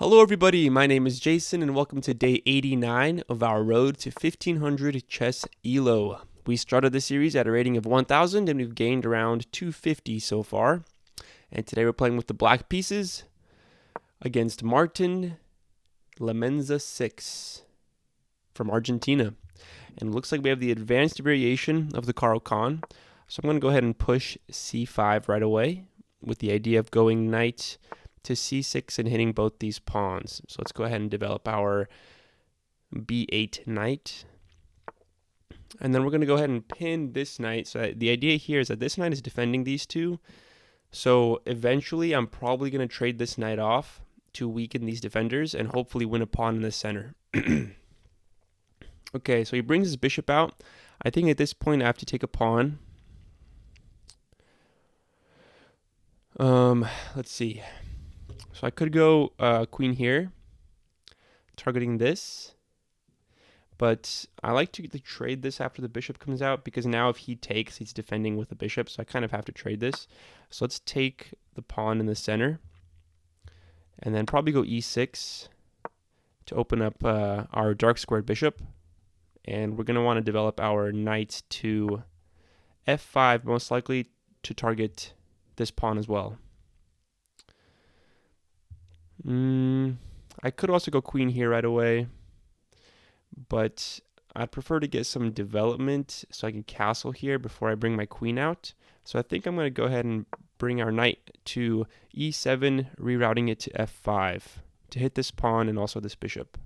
Hello everybody, my name is Jason and welcome to day 89 of our road to 1500 chess elo. We started the series at a rating of 1000 and we've gained around 250 so far. And today we're playing with the black pieces against Martin Lamenza 6 from Argentina. And it looks like we have the advanced variation of the Caro-Kann. So I'm going to go ahead and push c5 right away with the idea of going knight to c6 and hitting both these pawns. So let's go ahead and develop our b8 knight. And then we're going to go ahead and pin this knight. So the idea here is that this knight is defending these two. So eventually I'm probably going to trade this knight off to weaken these defenders and hopefully win a pawn in the center. Okay, so he brings his bishop out. I think at this point I have to take a pawn. Let's see. So I could go queen here, targeting this. But I like to trade this after the bishop comes out because now if he takes, he's defending with the bishop. So I kind of have to trade this. So let's take the pawn in the center. And then probably go e6 to open up our dark squared bishop. And we're going to want to develop our knight to f5, most likely to target this pawn as well. I could also go queen here right away, but I'd prefer to get some development so I can castle here before I bring my queen out. So I think I'm going to go ahead and bring our knight to e7, rerouting it to f5 to hit this pawn and also this bishop.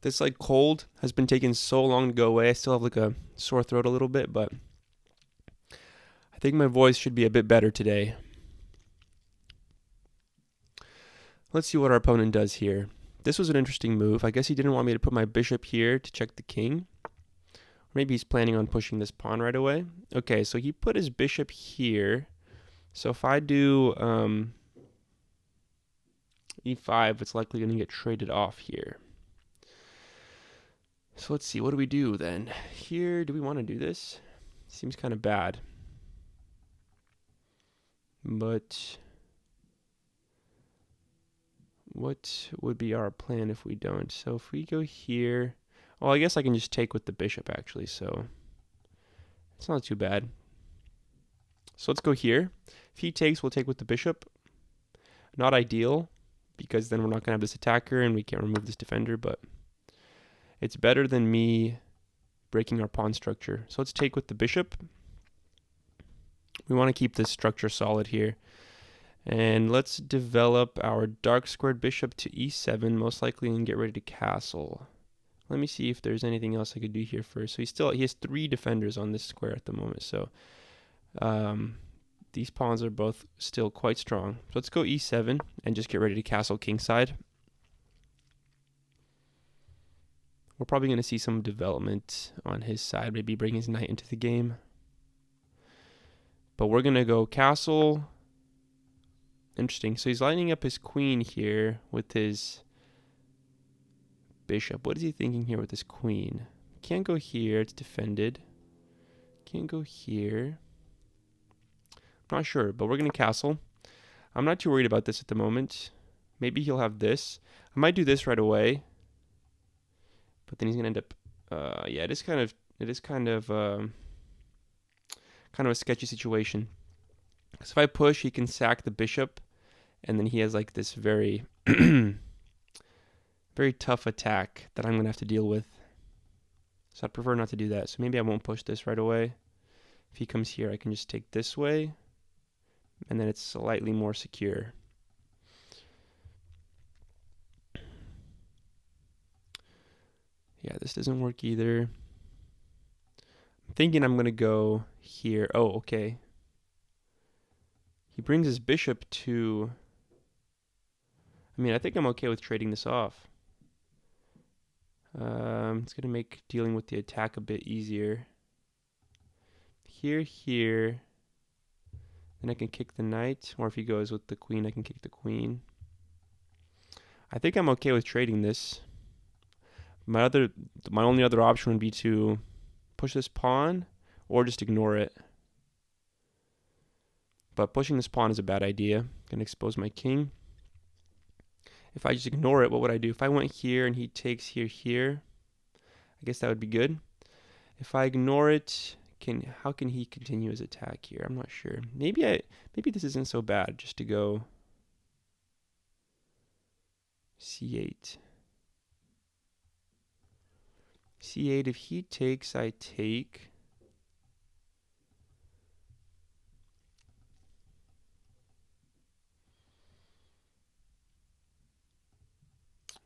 This cold has been taking so long to go away. I still have a sore throat a little bit, but I think my voice should be a bit better today. Let's see what our opponent does here. This was an interesting move. I guess he didn't want me to put my bishop here to check the king. Or maybe he's planning on pushing this pawn right away. Okay, so he put his bishop here. So if I do e5, it's likely going to get traded off here. So let's see, what do we do then? Here, do we want to do this? Seems kind of bad. But what would be our plan if we don't? So if we go here, well, I guess I can just take with the bishop actually, so it's not too bad. So let's go here. If he takes, we'll take with the bishop. Not ideal, because then we're not going to have this attacker and we can't remove this defender, but it's better than me breaking our pawn structure. So let's take with the bishop. We want to keep this structure solid here. And let's develop our dark squared bishop to e7, most likely, and get ready to castle. Let me see if there's anything else I could do here first. So he has 3 defenders on this square at the moment. So these pawns are both still quite strong. So let's go e7 and just get ready to castle kingside. We're probably going to see some development on his side, maybe bring his knight into the game. But we're going to go castle. Interesting. So he's lining up his queen here with his bishop. What is he thinking here with his queen? Can't go here. It's defended. Can't go here. I'm not sure, but we're going to castle. I'm not too worried about this at the moment. Maybe he'll have this. I might do this right away. But then he's going to end up... yeah, it is kind of a sketchy situation. Because if I push, he can sack the bishop. And then he has this very, very tough attack that I'm going to have to deal with. So I'd prefer not to do that. So maybe I won't push this right away. If he comes here, I can just take this way. And then it's slightly more secure. Yeah, this doesn't work either. I'm thinking I'm going to go here. Oh, okay. He brings his bishop to... I mean, I think I'm okay with trading this off. It's going to make dealing with the attack a bit easier. Here. Then I can kick the knight. Or if he goes with the queen, I can kick the queen. I think I'm okay with trading this. My only other option would be to push this pawn or just ignore it. But pushing this pawn is a bad idea. Gonna expose my king. If I just ignore it, what would I do? If I went here and he takes here, I guess that would be good. If I ignore it, how can he continue his attack here? I'm not sure. Maybe this isn't so bad just to go c8. c8, if he takes, I take.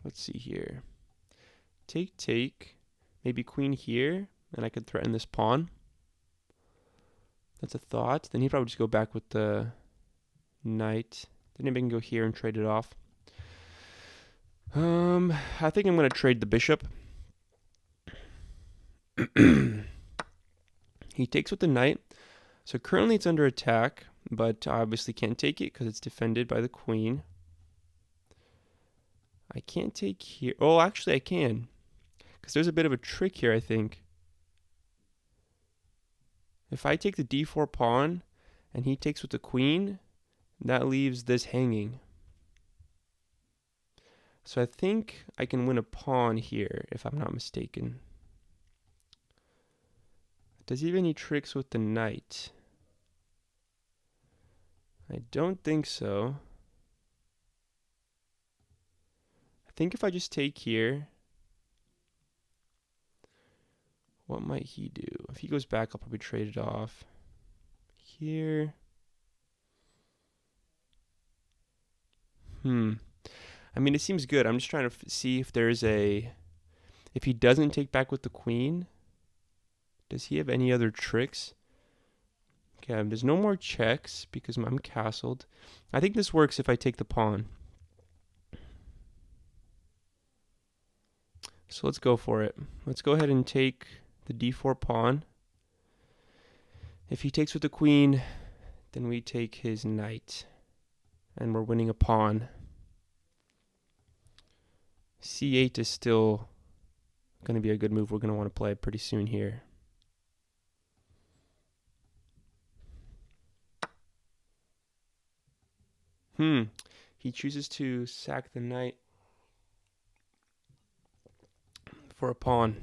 Let's see here. Take. Maybe queen here, and I could threaten this pawn. That's a thought. Then he'd probably just go back with the knight. Then maybe I can go here and trade it off. I think I'm going to trade the bishop. He takes with the knight. So currently it's under attack, but I obviously can't take it because it's defended by the queen. I can't take here. Oh, actually I can. Because there's a bit of a trick here, I think. If I take the d4 pawn and he takes with the queen, that leaves this hanging. So I think I can win a pawn here, if I'm not mistaken. Does he have any tricks with the knight? I don't think so. I think if I just take here, what might he do? If he goes back, I'll probably trade it off. Here. I mean, it seems good. I'm just trying to see if there's if he doesn't take back with the queen, does he have any other tricks? Okay, there's no more checks because I'm castled. I think this works if I take the pawn. So let's go for it. Let's go ahead and take the d4 pawn. If he takes with the queen, then we take his knight. And we're winning a pawn. c8 is still going to be a good move. We're going to want to play pretty soon here. He chooses to sack the knight for a pawn.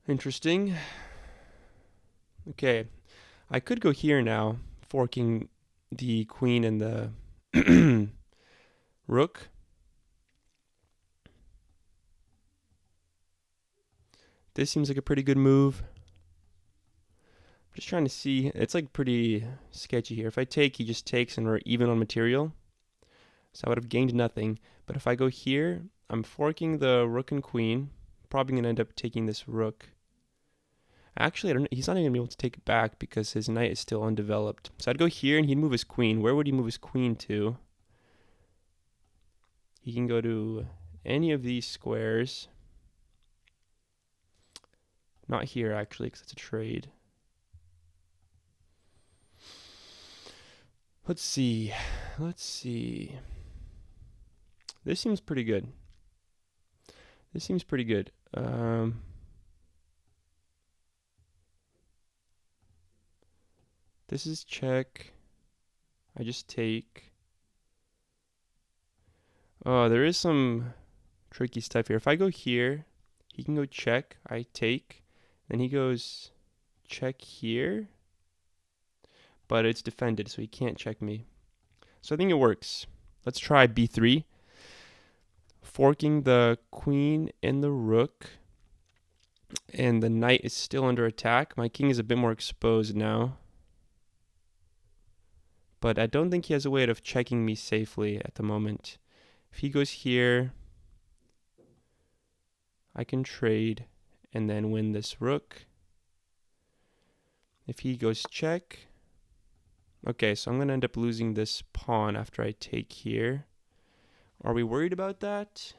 Interesting. Okay, I could go here now, forking the queen and the rook. This seems like a pretty good move. I'm just trying to see. It's like pretty sketchy here. If I take, he just takes and we're even on material. So I would have gained nothing. But if I go here, I'm forking the rook and queen. Probably going to end up taking this rook. Actually, he's not even going to be able to take it back because his knight is still undeveloped. So I'd go here and he'd move his queen. Where would he move his queen to? He can go to any of these squares. Not here, actually, because it's a trade. Let's see. This seems pretty good. This is check. I just take. Oh, there is some tricky stuff here. If I go here, he can go check. I take. Then he goes check here. But it's defended, so he can't check me. So I think it works. Let's try b3. Forking the queen and the rook. And the knight is still under attack. My king is a bit more exposed now. But I don't think he has a way of checking me safely at the moment. If he goes here, I can trade and then win this rook. If he goes check. Okay, so I'm going to end up losing this pawn after I take here. Are we worried about that?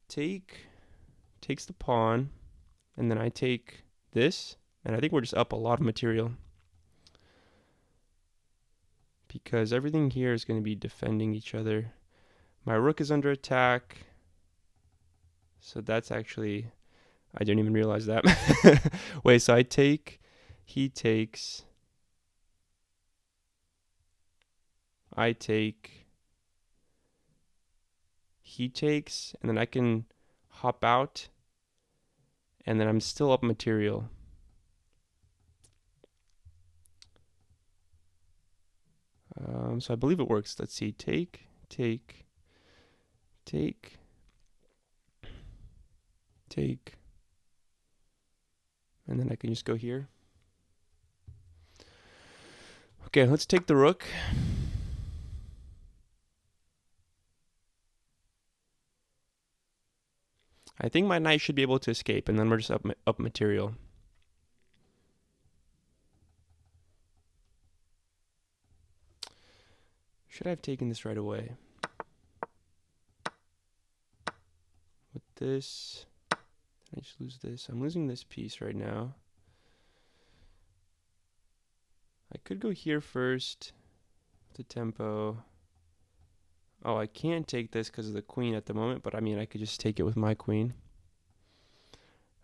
Takes the pawn, and then I take this, and I think we're just up a lot of material. Because everything here is going to be defending each other. My rook is under attack. So that's actually, I didn't even realize that. Wait, so I take, he takes, I take, he takes, and then I can hop out, and then I'm still up material. So I believe it works. Let's see. Take, take, take, take, and then I can just go here. Okay, let's take the rook. I think my knight should be able to escape, and then we're just up material. Should I have taken this right away? With this, I just lose this. I'm losing this piece right now. I could go here first. The tempo. Oh, I can't take this because of the queen at the moment, but I mean, I could just take it with my queen.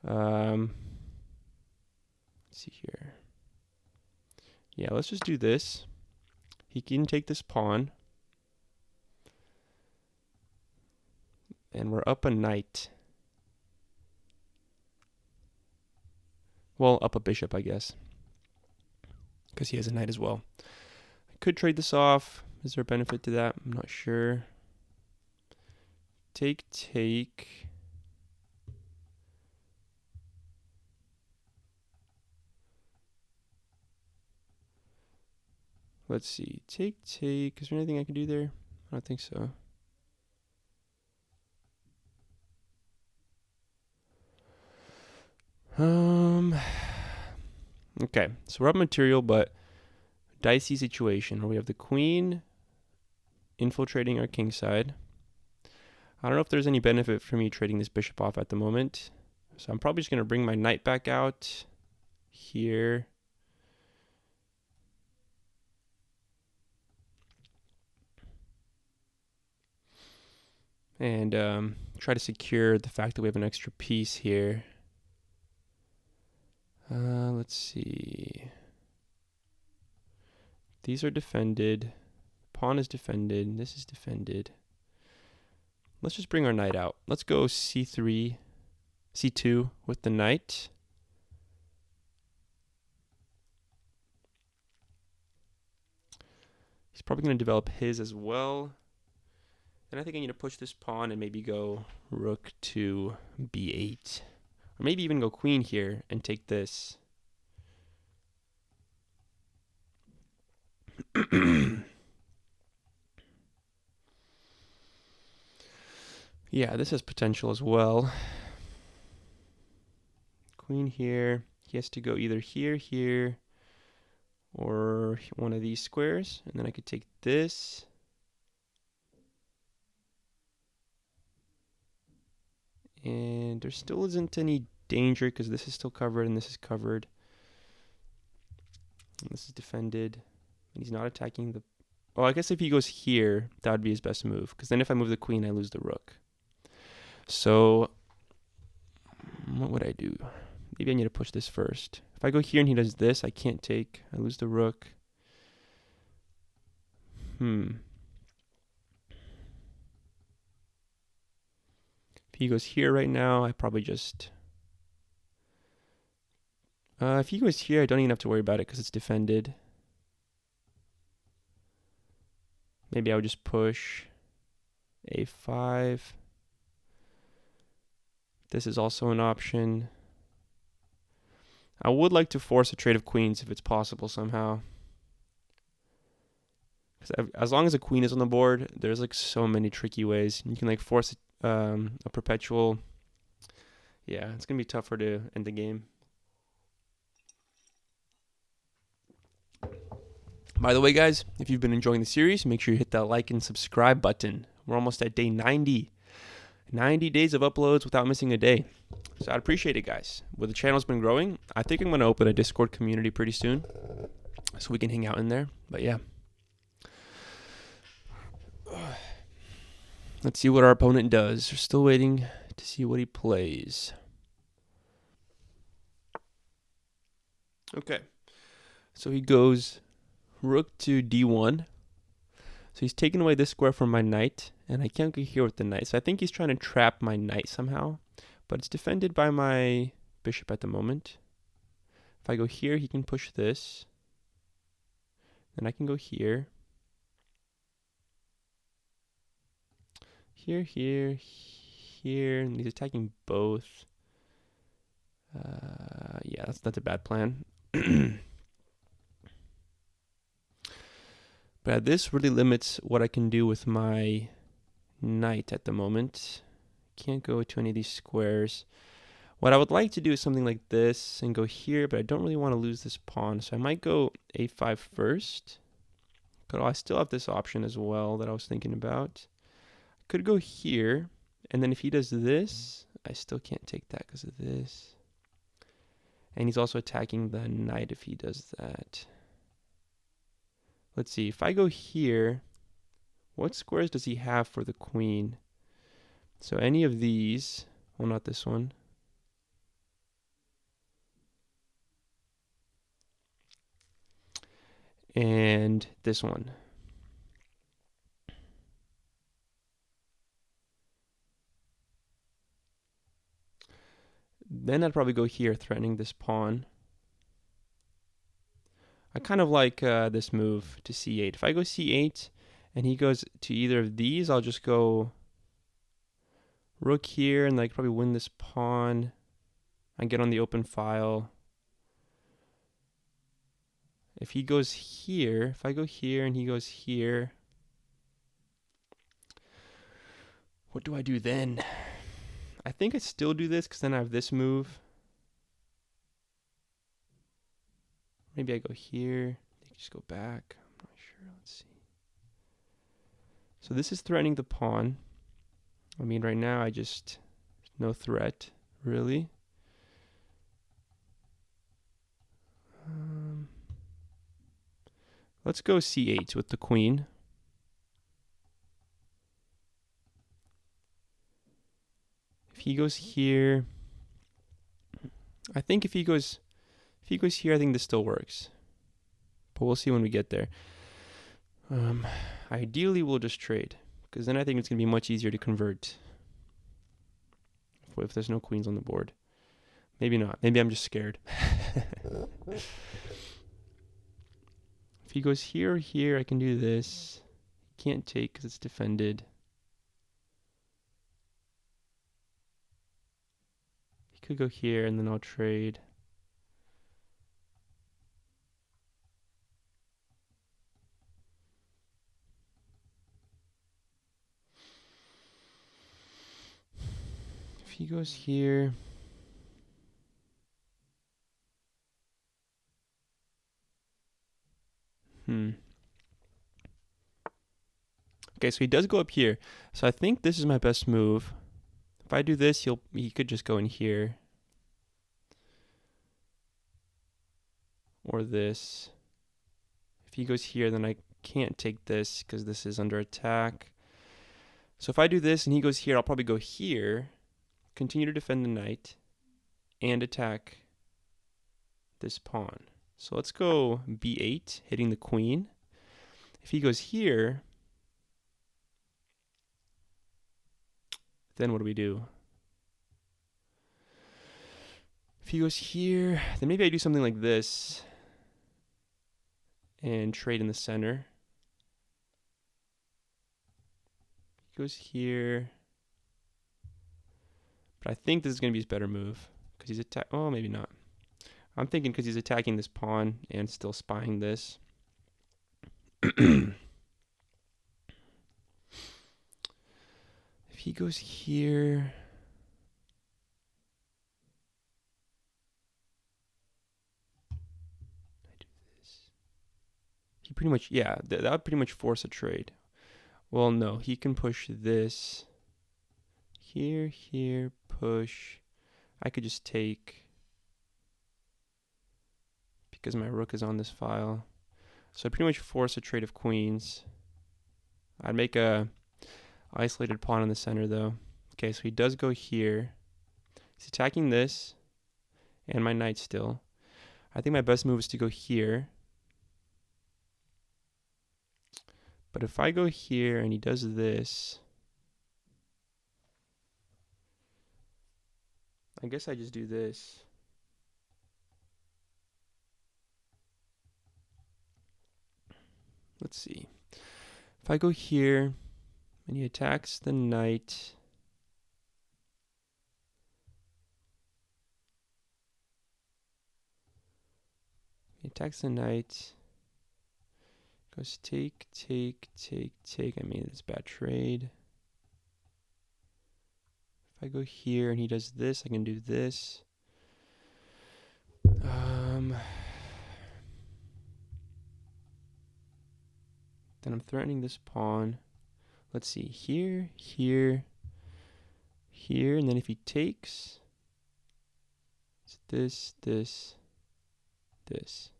Let's see here. Yeah, let's just do this. He can take this pawn. And we're up a knight. Well, up a bishop, I guess. Because he has a knight as well. I could trade this off. Is there a benefit to that? I'm not sure. Take, take. Let's see. Take, take. Is there anything I can do there? I don't think so. Okay, so we're up material, but dicey situation where we have the queen infiltrating our king side. I don't know if there's any benefit for me trading this bishop off at the moment. So I'm probably just going to bring my knight back out here. And try to secure the fact that we have an extra piece here. Let's see. These are defended. Pawn is defended. This is defended. Let's just bring our knight out. Let's go c3, c2 with the knight. He's probably going to develop his as well. And I think I need to push this pawn and maybe go rook to b8. Or maybe even go queen here and take this. Yeah, this has potential as well. Queen here. He has to go either here, here, or one of these squares. And then I could take this. And there still isn't any danger because this is still covered and this is covered. And this is defended. And he's not attacking the... Oh, I guess if he goes here, that would be his best move. Because then if I move the queen, I lose the rook. So, what would I do? Maybe I need to push this first. If I go here and he does this, I can't take. I lose the rook. If he goes here right now, I probably just... if he goes here, I don't even have to worry about it because it's defended. Maybe I would just push a5. This is also an option. I would like to force a trade of queens if it's possible somehow. Because as long as a queen is on the board, there's like so many tricky ways. You can like force a perpetual. Yeah, it's going to be tougher to end the game. By the way, guys, if you've been enjoying the series, make sure you hit that like and subscribe button. We're almost at day 90. 90 days of uploads without missing a day. So I'd appreciate it, guys. Well, the channel's been growing. I think I'm going to open a Discord community pretty soon so we can hang out in there. But yeah. Let's see what our opponent does. We're still waiting to see what he plays. Okay, so he goes rook to d1. So he's taking away this square from my knight, and I can't go here with the knight. So I think he's trying to trap my knight somehow, but it's defended by my bishop at the moment. If I go here, he can push this. Then I can go here. Here, here, here, and he's attacking both. Yeah, that's a bad plan. But this really limits what I can do with my knight at the moment. Can't go to any of these squares. What I would like to do is something like this and go here, but I don't really want to lose this pawn. So I might go a5 first. But I still have this option as well that I was thinking about. I could go here, and then if he does this, I still can't take that because of this. And he's also attacking the knight if he does that. Let's see, if I go here, what squares does he have for the queen? So any of these, well, not this one. And this one. Then I'd probably go here, threatening this pawn. I kind of like this move to c8. If I go c8 and he goes to either of these, I'll just go rook here and like probably win this pawn. I get on the open file. If he goes here, if I go here and he goes here, what do I do then? I think I still do this because then I have this move. Maybe I go here. I think just go back. I'm not sure. Let's see. So this is threatening the pawn. I mean, right now I just, no threat, really. Let's go c8 with the queen. If he goes here, I think if he goes here, I think this still works. But we'll see when we get there. Ideally, we'll just trade, because then I think it's going to be much easier to convert if there's no queens on the board. Maybe not. Maybe I'm just scared. If he goes here or here, I can do this. Can't take because it's defended. He could go here and then I'll trade. If he goes here, okay, so he does go up here. So I think this is my best move. If I do this, he could just go in here. Or this. If he goes here, then I can't take this because this is under attack. So if I do this and he goes here, I'll probably go here, continue to defend the knight, and attack this pawn. So let's go b8, hitting the queen. If he goes here, then what do we do? If he goes here, then maybe I do something like this and trade in the center. He goes here. But I think this is going to be his better move because he's oh, maybe not. I'm thinking because he's attacking this pawn and still spying this. If he goes here, I do this. He pretty much, yeah, that would pretty much force a trade. Well, no, he can push this. Here, here, push. I could just take because my rook is on this file. So I pretty much force a trade of queens. I'd make a isolated pawn in the center though, Okay, so he does go here. He's attacking this and my knight still. I think my best move is to go here. But if I go here and he does this, I guess I just do this. Let's see. If I go here and he attacks the knight, he attacks the knight, goes take, take, take, take. I made this bad trade. If I go here and he does this, I can do this. Then I'm threatening this pawn. Let's see, here, here, here, and then if he takes, it's this, this, this.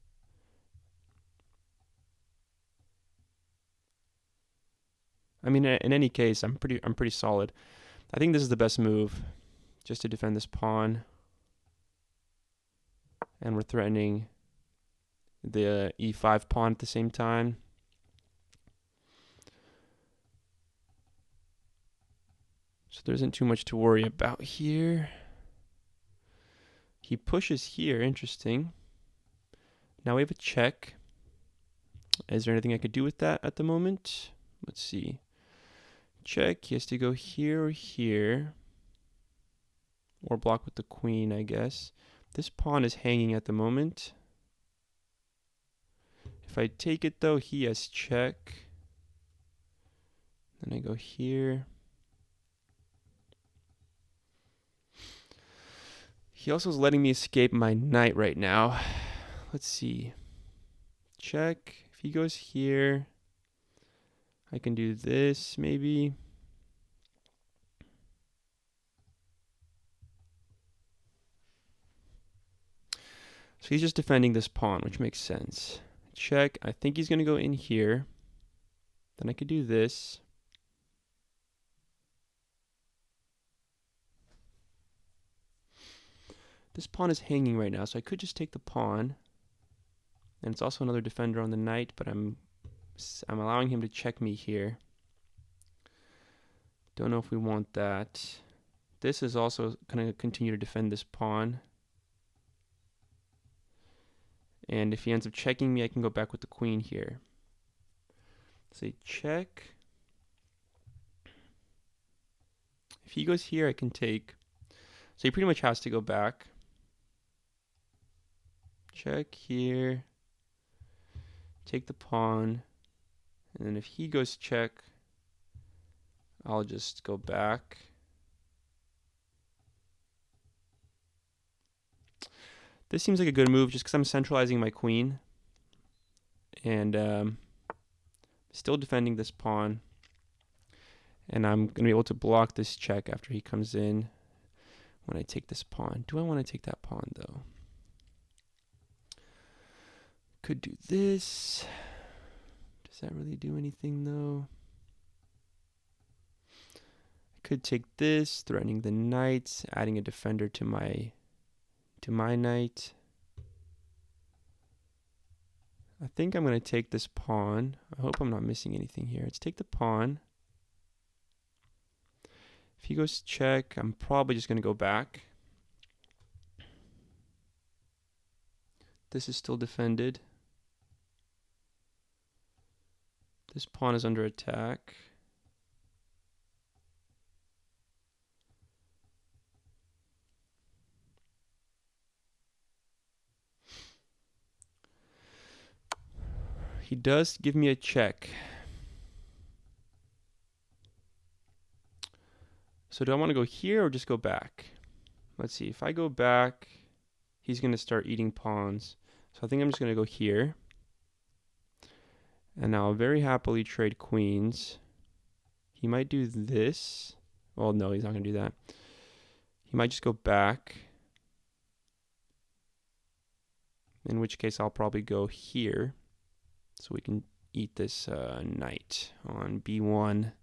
I mean, in any case, I'm pretty solid. I think this is the best move, just to defend this pawn. And we're threatening the e5 pawn at the same time. So there isn't too much to worry about here. He pushes here, interesting. Now we have a check. Is there anything I could do with that at the moment? Let's see. Check, he has to go here or here. Or block with the queen, I guess. This pawn is hanging at the moment. If I take it though, he has check. Then I go here. He also is letting me escape my knight right now. Let's see. Check. If he goes here, I can do this maybe. So he's just defending this pawn, which makes sense. Check. I think he's going to go in here. Then I could do this. This pawn is hanging right now, so I could just take the pawn. And it's also another defender on the knight, but I'm allowing him to check me here. Don't know if we want that. This is also going to continue to defend this pawn. And if he ends up checking me, I can go back with the queen here. Say check. If he goes here, I can take. So he pretty much has to go back. Check here. Take the pawn. And then if he goes check, I'll just go back. This seems like a good move just because I'm centralizing my queen. And still defending this pawn. And I'm going to be able to block this check after he comes in when I take this pawn. Do I want to take that pawn though? Could do this. Does that really do anything though? I could take this, threatening the knight, adding a defender to my knight. I think I'm going to take this pawn. I hope I'm not missing anything here. Let's take the pawn. If he goes check, I'm probably just going to go back. This is still defended. This pawn is under attack. He does give me a check. So do I want to go here or just go back? Let's see. If I go back, he's going to start eating pawns. So I think I'm just going to go here. And now I'll very happily trade queens. He might do this. Well, no, he's not going to do that. He might just go back. In which case I'll probably go here. So we can eat this knight on b1.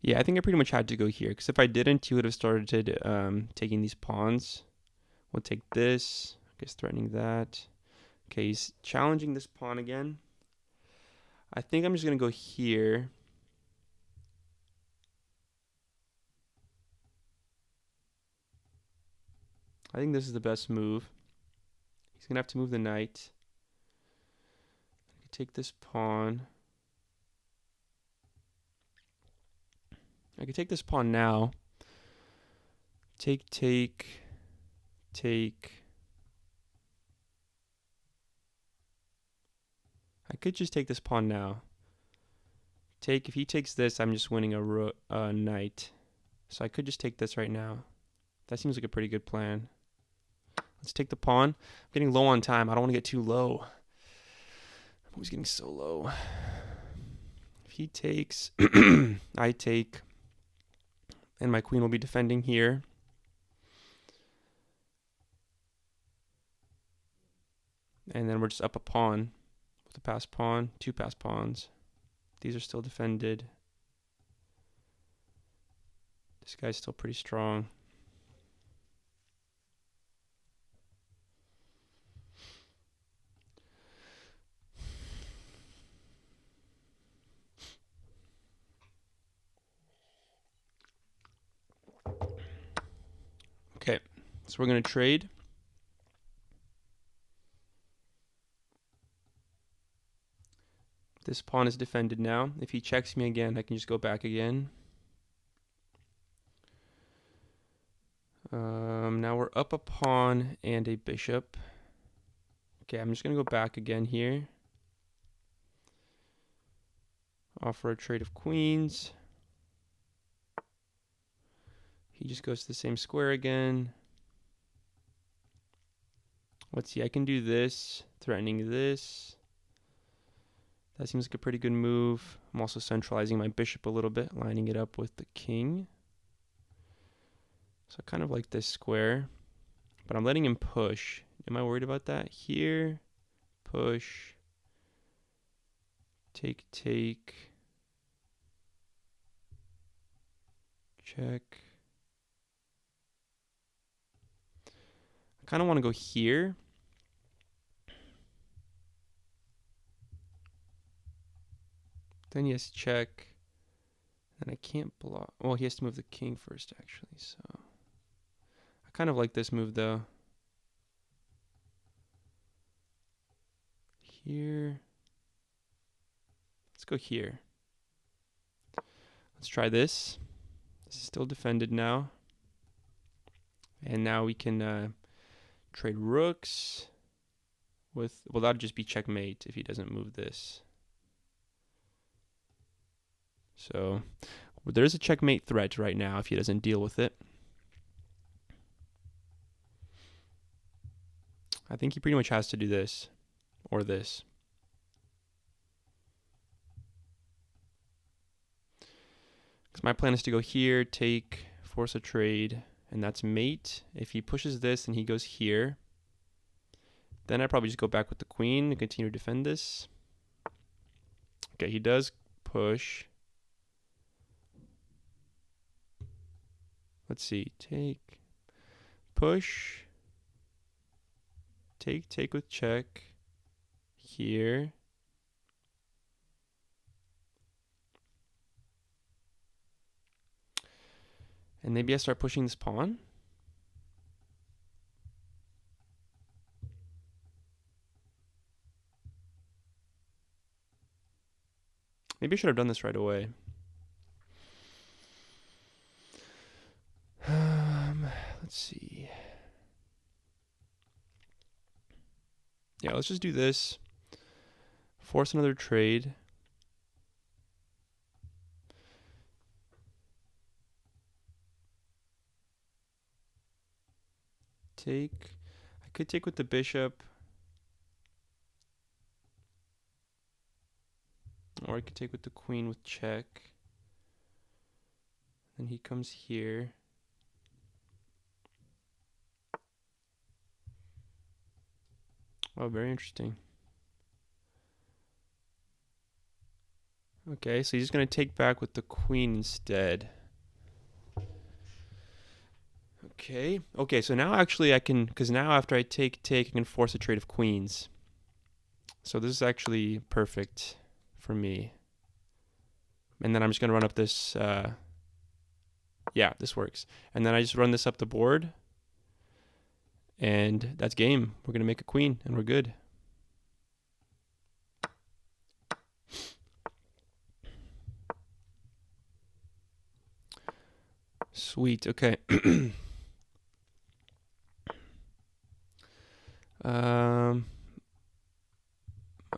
Yeah, I think I pretty much had to go here, because if I didn't, he would have started taking these pawns. We'll take this. I guess threatening that. Okay, he's challenging this pawn again. I think I'm just going to go here. I think this is the best move. He's going to have to move the knight. I could take this pawn. I could take this pawn now. Take, take, take. I could just take this pawn now. Take. If he takes this, I'm just winning a knight. So I could just take this right now. That seems like a pretty good plan. Let's take the pawn. I'm getting low on time. I don't want to get too low. I'm always getting so low. If he takes, I take. And my queen will be defending here. And then we're just up a pawn with a passed pawn, 2 passed pawns. These are still defended. This guy's still pretty strong. Okay, so we're going to trade. This pawn is defended now. If he checks me again, I can just go back again. Now we're up a pawn and a bishop. Okay, I'm just going to go back again here. Offer a trade of queens. He just goes to the same square again. Let's see, I can do this, threatening this. That seems like a pretty good move. I'm also centralizing my bishop a little bit, lining it up with the king. So I kind of like this square, but I'm letting him push. Am I worried about that? Here, push, take, take, check. I kind of want to go here. Then he has to check. And I can't block. Well, he has to move the king first, actually. So I kind of like this move, though. Here. Let's go here. Let's try this. This is still defended now. And now we can trade rooks with... Well, that'd just be checkmate if he doesn't move this. So there's a checkmate threat right now if he doesn't deal with it. I think he pretty much has to do this or this. Because my plan is to go here, take, force a trade, and that's mate. If he pushes this and he goes here, then I probably just go back with the queen and continue to defend this. Okay, he does push. Let's see, take, push, take with check, here. And maybe I start pushing this pawn. Maybe I should have done this right away. Let's see. Yeah, let's just do this. Force another trade. Take. I could take with the bishop. Or I could take with the queen with check. Then he comes here. Oh, very interesting. Okay, so he's just going to take back with the queen instead. Okay. Okay, so now actually I can, because now after I take, I can force a trade of queens. So this is actually perfect for me. And then I'm just going to run up this, yeah, this works. And then I just run this up the board. And that's game. We're going to make a queen, and we're good. Sweet. Okay. I'm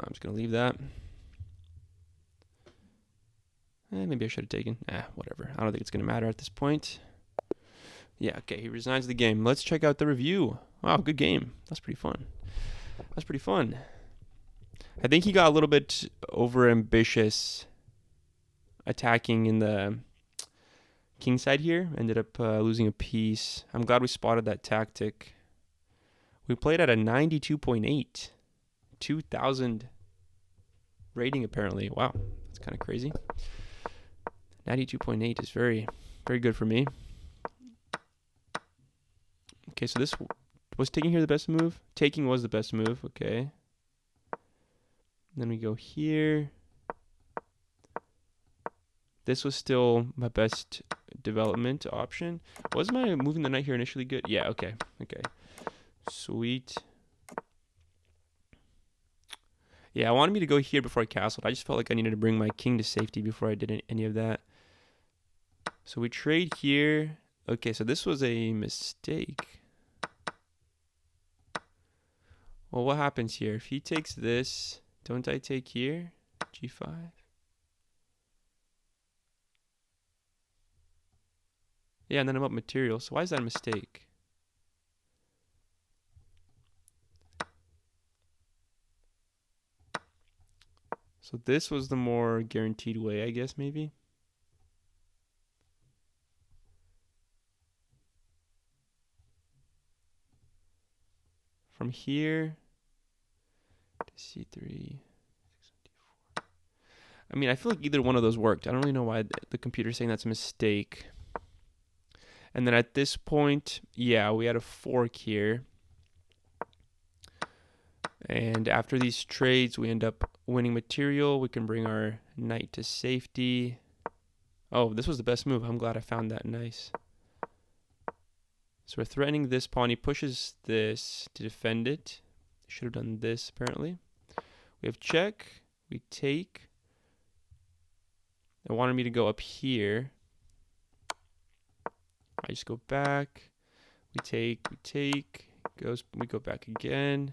just going to leave that. Maybe I should have taken. Whatever. I don't think it's going to matter at this point. Yeah, okay. He resigns the game. Let's check out the review. Wow, good game. That's pretty fun. That's pretty fun. I think he got a little bit over-ambitious attacking in the king side here. Ended up losing a piece. I'm glad we spotted that tactic. We played at a 92.8. 2,000 rating, apparently. Wow, that's kind of crazy. 92.8 is very, very good for me. Okay, so this was taking here the best move. Taking was the best move. Okay. Then we go here. This was still my best development option. Was my moving the knight here initially good? Yeah, okay. Okay. Sweet. Yeah, I wanted me to go here before I castled. I just felt like I needed to bring my king to safety before I did any of that. So we trade here. Okay, so this was a mistake. Well, what happens here? If he takes this, don't I take here? G5. Yeah, and then I'm up material. So why is that a mistake? So this was the more guaranteed way, I guess, maybe. From here to C3. I mean, I feel like either one of those worked. I don't really know why the computer's saying that's a mistake. And then at this point, yeah, we had a fork here. And after these trades, we end up winning material. We can bring our knight to safety. Oh, this was the best move. I'm glad I found that. Nice. So we're threatening this pawn. He pushes this to defend it. Should have done this, apparently. We have check. We take. They wanted me to go up here. I just go back. We take. We take. We go back again.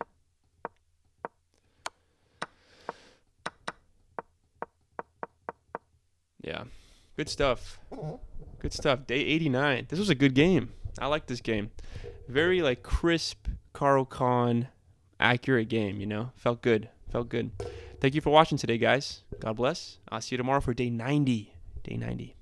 Yeah. Good stuff. Good stuff. Day 89. This was a good game. I like this game. Very like crisp, Caro-Kann, accurate game, you know? Felt good. Felt good. Thank you for watching today, guys. God bless. I'll see you tomorrow for day 90. Day 90.